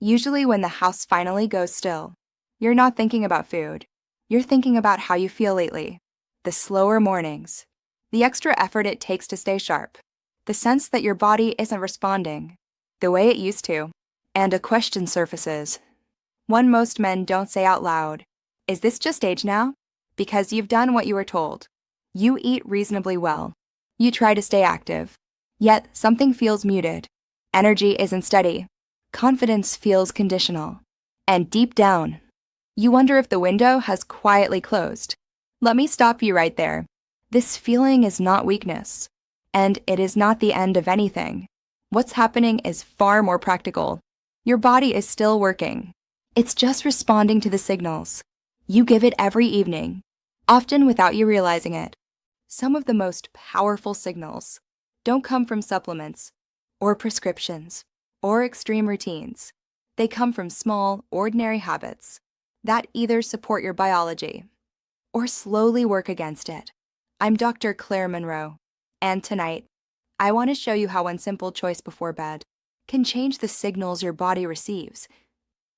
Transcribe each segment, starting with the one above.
Usually when the house finally goes still, you're not thinking about food. You're thinking about how you feel lately, the slower mornings, the extra effort it takes to stay sharp, the sense that your body isn't responding the way it used to, and a question surfaces. One most men don't say out loud, "Is this just age now?" Because you've done what you were told. You eat reasonably well. You try to stay active. Yet something feels muted. Energy isn't steady. Confidence feels conditional. And deep down, you wonder if the window has quietly closed. Let me stop you right there. This feeling is not weakness, and it is not the end of anything. What's happening is far more practical. Your body is still working. It's just responding to the signals. You give it every evening, often without you realizing it. Some of the most powerful signals don't come from supplements, or prescriptions, or extreme routines. They come from small, ordinary habits that either support your biology or slowly work against it. I'm Dr. Claire Monroe, and tonight, I want to show you how one simple choice before bed can change the signals your body receives,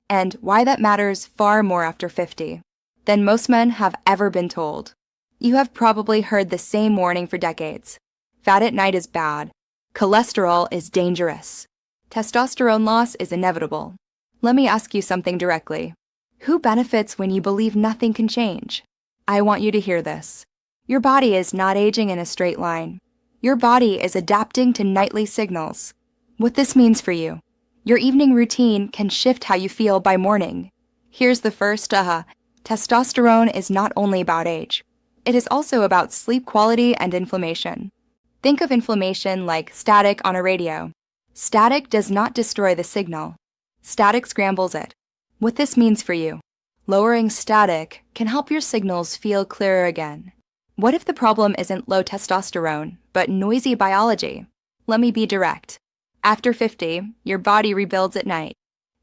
and why that matters far more after 50 than most men have ever been told. You have probably heard the same warning for decades. Fat at night is bad. Cholesterol is dangerous. Testosterone loss is inevitable. Let me ask you something directly. Who benefits when you believe nothing can change? I want you to hear this. Your body is not aging in a straight line. Your body is adapting to nightly signals. What this means for you: your evening routine can shift how you feel by morning. Here's the first aha. Testosterone is not only about age. It is also about sleep quality and inflammation. Think of inflammation like static on a radio. Static does not destroy the signal. Static scrambles it. What this means for you: lowering static can help your signals feel clearer again. What if the problem isn't low testosterone, but noisy biology? Let me be direct. After 50, your body rebuilds at night.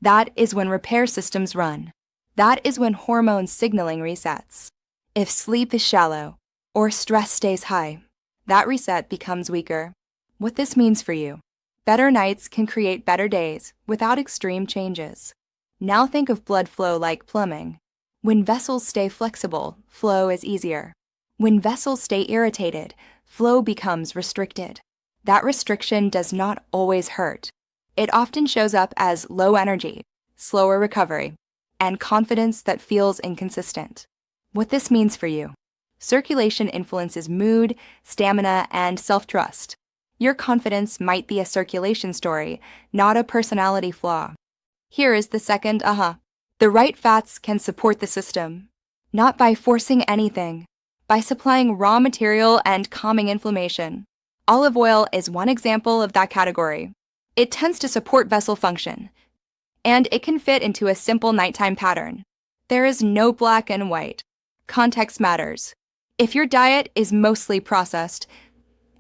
That is when repair systems run. That is when hormone signaling resets. If sleep is shallow or stress stays high, that reset becomes weaker. What this means for you: better nights can create better days without extreme changes. Now think of blood flow like plumbing. When vessels stay flexible, flow is easier. When vessels stay irritated, flow becomes restricted. That restriction does not always hurt. It often shows up as low energy, slower recovery, and confidence that feels inconsistent. What this means for you: circulation influences mood, stamina, and self-trust. Your confidence might be a circulation story, not a personality flaw. Here is the second aha. The right fats can support the system, not by forcing anything, by supplying raw material and calming inflammation. Olive oil is one example of that category. It tends to support vessel function, and it can fit into a simple nighttime pattern. There is no black and white. Context matters. If your diet is mostly processed,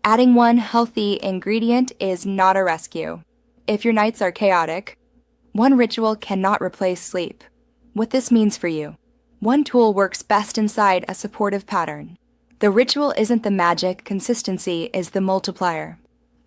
adding one healthy ingredient is not a rescue. If your nights are chaotic, one ritual cannot replace sleep. What this means for you: one tool works best inside a supportive pattern. The ritual isn't the magic, consistency is the multiplier.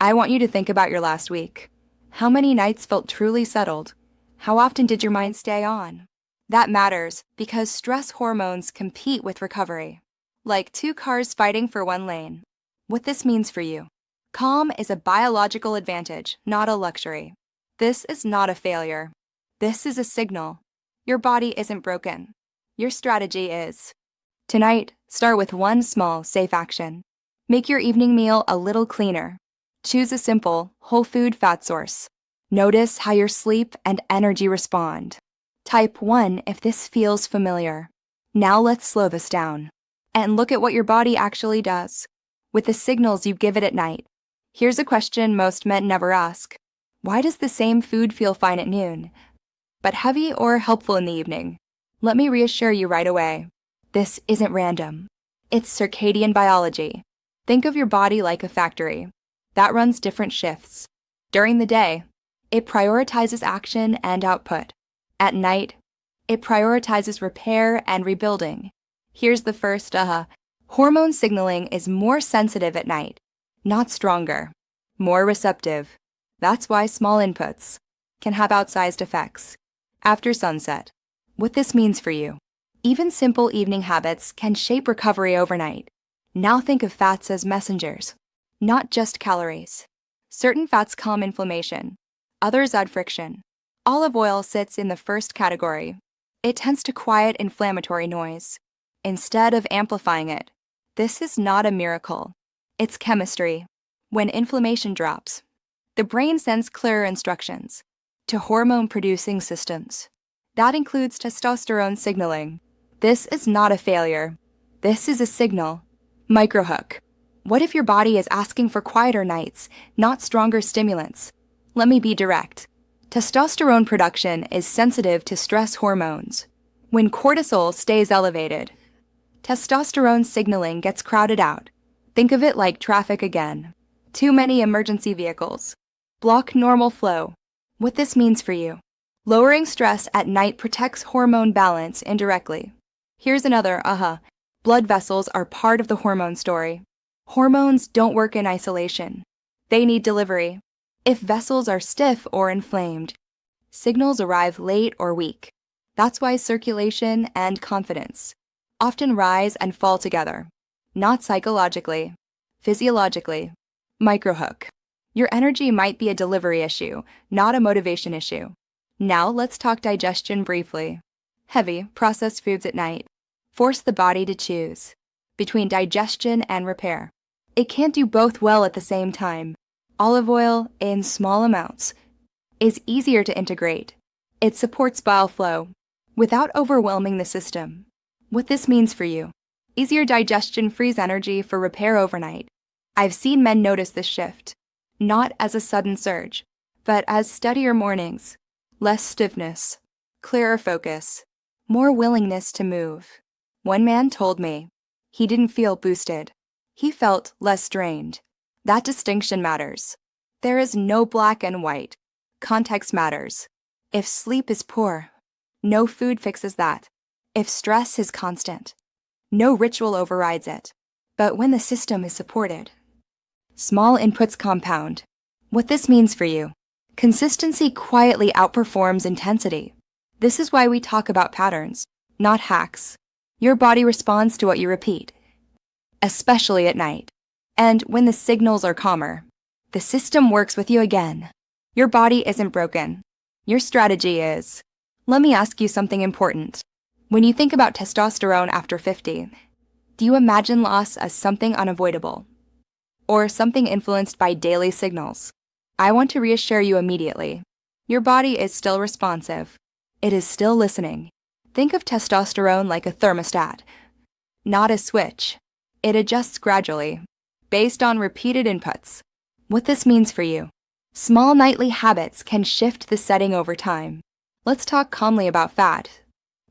I want you to think about your last week. How many nights felt truly settled? How often did your mind stay on? That matters because stress hormones compete with recovery, like two cars fighting for one lane. What this means for you: calm is a biological advantage, not a luxury. This is not a failure. This is a signal. Your body isn't broken. Your strategy is. Tonight, start with one small, safe action. Make your evening meal a little cleaner. Choose a simple, whole food fat source. Notice how your sleep and energy respond. Type 1 if this feels familiar. Now let's slow this down and look at what your body actually does with the signals you give it at night. Here's a question most men never ask. Why does the same food feel fine at noon, but heavy or helpful in the evening? Let me reassure you right away. This isn't random. It's circadian biology. Think of your body like a factory that runs different shifts. During the day, it prioritizes action and output. At night, it prioritizes repair and rebuilding. Here's the first aha. Hormone signaling is more sensitive at night, not stronger, more receptive. That's why small inputs can have outsized effects. after sunset. What this means for you. Even simple evening habits can shape recovery overnight. Now think of fats as messengers, not just calories. Certain fats calm inflammation. Others add friction. Olive oil sits in the first category. It tends to quiet inflammatory noise, instead of amplifying it. This is not a miracle. It's chemistry. When inflammation drops, the brain sends clearer instructions to hormone-producing systems. That includes testosterone signaling. This is not a failure. This is a signal. Microhook. What if your body is asking for quieter nights, not stronger stimulants? Let me be direct. Testosterone production is sensitive to stress hormones. When cortisol stays elevated, testosterone signaling gets crowded out. Think of it like traffic again. Too many emergency vehicles. Block normal flow. What this means for you. Lowering stress at night protects hormone balance indirectly. Here's another aha. Blood vessels are part of the hormone story. Hormones don't work in isolation. They need delivery. If vessels are stiff or inflamed, signals arrive late or weak. That's why circulation and confidence often rise and fall together. Not psychologically, physiologically. Microhook. Your energy might be a delivery issue, not a motivation issue. Now let's talk digestion briefly. Heavy, processed foods at night force the body to choose between digestion and repair. It can't do both well at the same time. Olive oil, in small amounts, is easier to integrate. It supports bile flow without overwhelming the system. What this means for you. Easier digestion frees energy for repair overnight. I've seen men notice this shift, not as a sudden surge, but as steadier mornings, less stiffness, clearer focus, more willingness to move. One man told me he didn't feel boosted. He felt less drained. That distinction matters. There is no black and white. Context matters. If sleep is poor, no food fixes that. If stress is constant, no ritual overrides it. But when the system is supported, small inputs compound. What this means for you. Consistency quietly outperforms intensity. This is why we talk about patterns, not hacks. Your body responds to what you repeat, especially at night. And when the signals are calmer, the system works with you again. Your body isn't broken. Your strategy is. Let me ask you something important. When you think about testosterone after 50, do you imagine loss as something unavoidable? Or something influenced by daily signals? I want to reassure you immediately. Your body is still responsive. It is still listening. Think of testosterone like a thermostat, not a switch. It adjusts gradually, based on repeated inputs. What this means for you. Small nightly habits can shift the setting over time. Let's talk calmly about fat,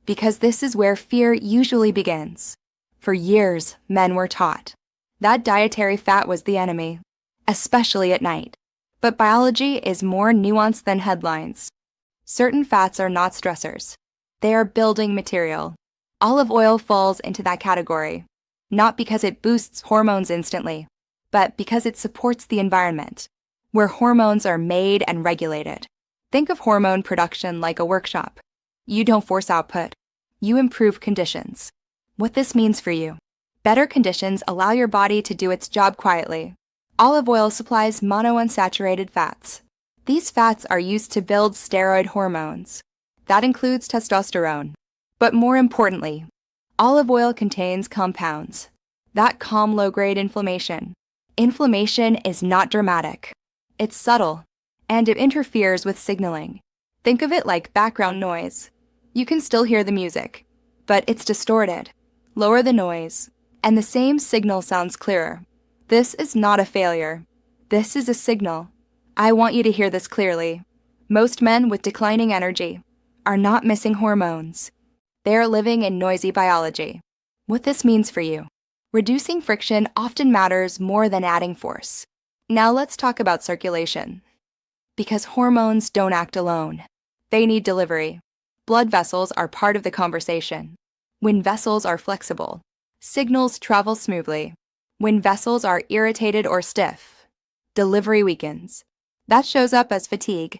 because this is where fear usually begins. For years, men were taught that dietary fat was the enemy, especially at night. But biology is more nuanced than headlines. Certain fats are not stressors. They are building material. Olive oil falls into that category, not because it boosts hormones instantly, but because it supports the environment, where hormones are made and regulated. Think of hormone production like a workshop. You don't force output. You improve conditions. What this means for you. Better conditions allow your body to do its job quietly. Olive oil supplies monounsaturated fats. These fats are used to build steroid hormones. That includes testosterone. But more importantly, olive oil contains compounds that calm low-grade inflammation. Inflammation is not dramatic. It's subtle, and it interferes with signaling. Think of it like background noise. You can still hear the music, but it's distorted. Lower the noise, and the same signal sounds clearer. This is not a failure. This is a signal. I want you to hear this clearly. Most men with declining energy are not missing hormones. They are living in noisy biology. What this means for you. Reducing friction often matters more than adding force. Now let's talk about circulation. Because hormones don't act alone. They need delivery. Blood vessels are part of the conversation. When vessels are flexible, signals travel smoothly. When vessels are irritated or stiff, delivery weakens. That shows up as fatigue,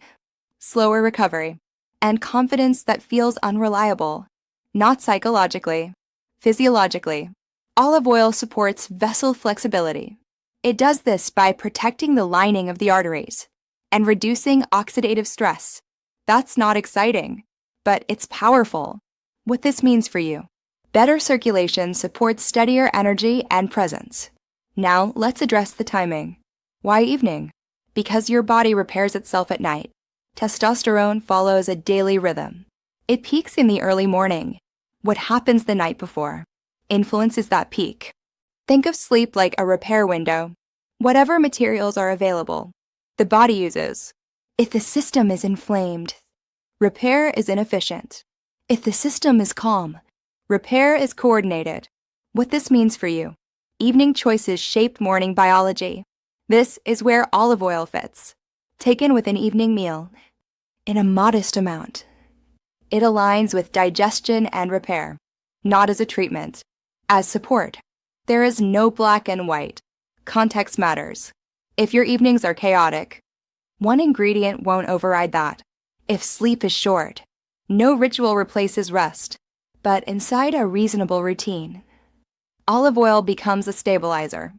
slower recovery, and confidence that feels unreliable, not psychologically, physiologically. Olive oil supports vessel flexibility. It does this by protecting the lining of the arteries and reducing oxidative stress. That's not exciting, but it's powerful. What this means for you: better circulation supports steadier energy and presence. Now let's address the timing. Why evening? Because your body repairs itself at night. Testosterone follows a daily rhythm. It peaks in the early morning. What happens the night before influences that peak. Think of sleep like a repair window. Whatever materials are available, the body uses. If the system is inflamed, repair is inefficient. If the system is calm, repair is coordinated. What this means for you: evening choices shape morning biology. This is where olive oil fits. Taken with an evening meal, in a modest amount. It aligns with digestion and repair, not as a treatment, as support. There is no black and white. Context matters. If your evenings are chaotic, one ingredient won't override that. If sleep is short, no ritual replaces rest, but inside a reasonable routine, olive oil becomes a stabilizer.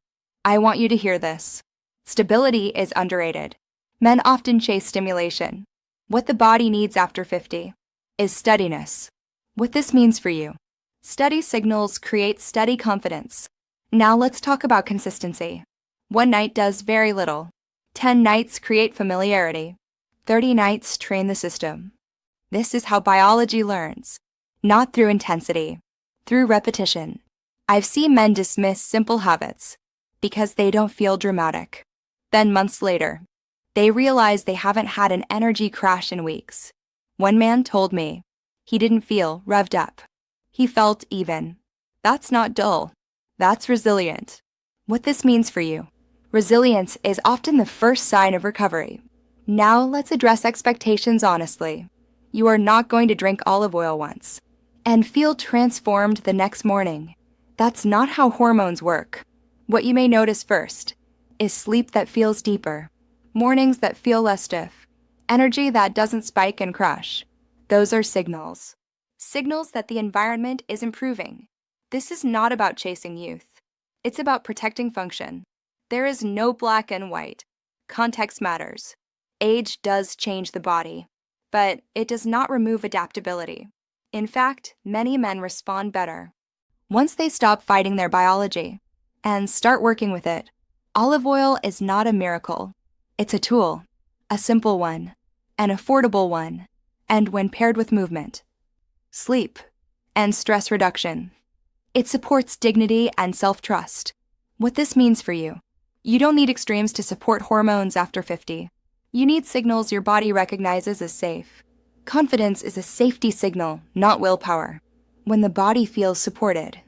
I want you to hear this. Stability is underrated. Men often chase stimulation. What the body needs after 50 is steadiness. What this means for you: steady signals create steady confidence. Now let's talk about consistency. One night does very little. 10 nights create familiarity. 30 nights train the system. This is how biology learns, not through intensity, through repetition. I've seen men dismiss simple habits because they don't feel dramatic. Then months later, they realize they haven't had an energy crash in weeks. One man told me he didn't feel revved up. He felt even. That's not dull. That's resilient. What this means for you: resilience is often the first sign of recovery. Now let's address expectations honestly. You are not going to drink olive oil once and feel transformed the next morning. That's not how hormones work. What you may notice first is sleep that feels deeper, mornings that feel less stiff, energy that doesn't spike and crash. Those are signals. Signals that the environment is improving. This is not about chasing youth. It's about protecting function. There is no black and white. Context matters. Age does change the body, but it does not remove adaptability. In fact, many men respond better once they stop fighting their biology and start working with it. Olive oil is not a miracle. It's a tool, a simple one, an affordable one, and when paired with movement, sleep, and stress reduction, it supports dignity and self-trust. What this means for you: you don't need extremes to support hormones after 50. You need signals your body recognizes as safe. Confidence is a safety signal, not willpower. When the body feels supported,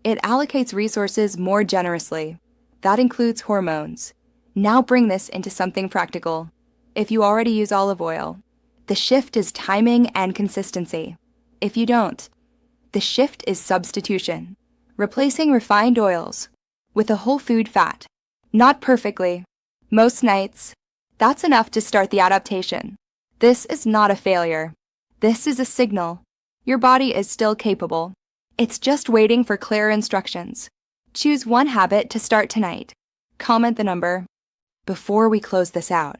it allocates resources more generously. That includes hormones. Now bring this into something practical. If you already use olive oil, the shift is timing and consistency. If you don't, the shift is substitution, replacing refined oils with a whole food fat. Not perfectly. Most nights, that's enough to start the adaptation. This is not a failure. This is a signal. Your body is still capable. It's just waiting for clear instructions. Choose one habit to start tonight. Comment the number. Before we close this out,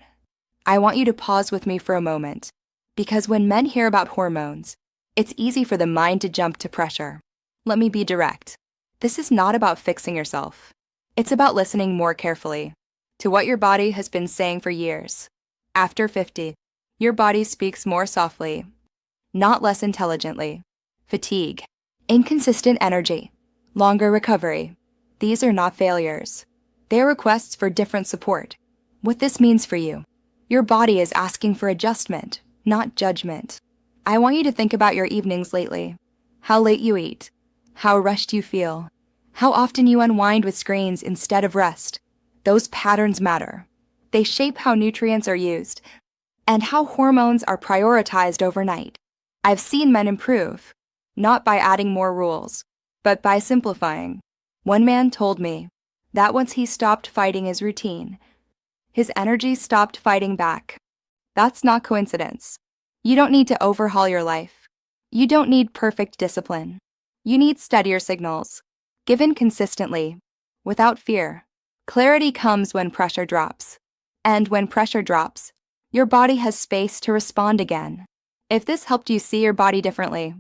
I want you to pause with me for a moment, because when men hear about hormones, it's easy for the mind to jump to pressure. Let me be direct. This is not about fixing yourself. It's about listening more carefully to what your body has been saying for years. After 50, your body speaks more softly, not less intelligently. Fatigue, inconsistent energy, longer recovery. These are not failures. They're requests for different support. What this means for you: your body is asking for adjustment, not judgment. I want you to think about your evenings lately. How late you eat, how rushed you feel, how often you unwind with screens instead of rest. Those patterns matter. They shape how nutrients are used and how hormones are prioritized overnight. I've seen men improve, not by adding more rules, but by simplifying. One man told me that once he stopped fighting his routine, his energy stopped fighting back. That's not coincidence. You don't need to overhaul your life. You don't need perfect discipline. You need steadier signals, given consistently, without fear. Clarity comes when pressure drops. And when pressure drops, your body has space to respond again. If this helped you see your body differently,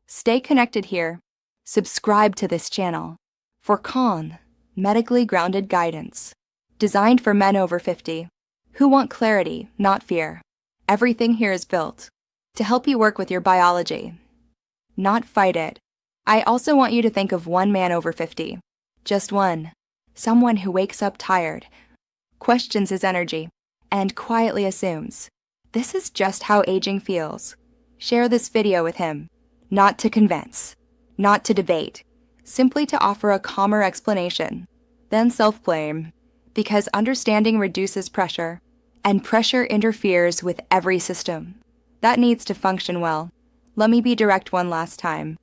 stay connected here. Subscribe to this channel for calm, medically grounded guidance, designed for men over 50 who want clarity, not fear. Everything here is built to help you work with your biology, not fight it. I also want you to think of one man over 50, just one, someone who wakes up tired, questions his energy, and quietly assumes, this is just how aging feels. Share this video with him, not to convince, not to debate, simply to offer a calmer explanation, then self-blame, because understanding reduces pressure, and pressure interferes with every system that needs to function well. Let me be direct one last time.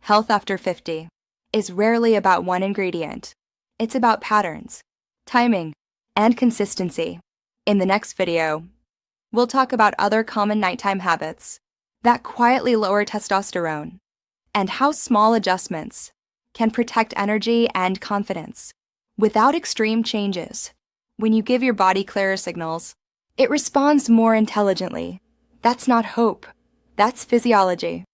Health after 50 is rarely about one ingredient. It's about patterns, timing, and consistency. In the next video, we'll talk about other common nighttime habits that quietly lower testosterone and how small adjustments can protect energy and confidence without extreme changes. When you give your body clearer signals, it responds more intelligently. That's not hope. That's physiology.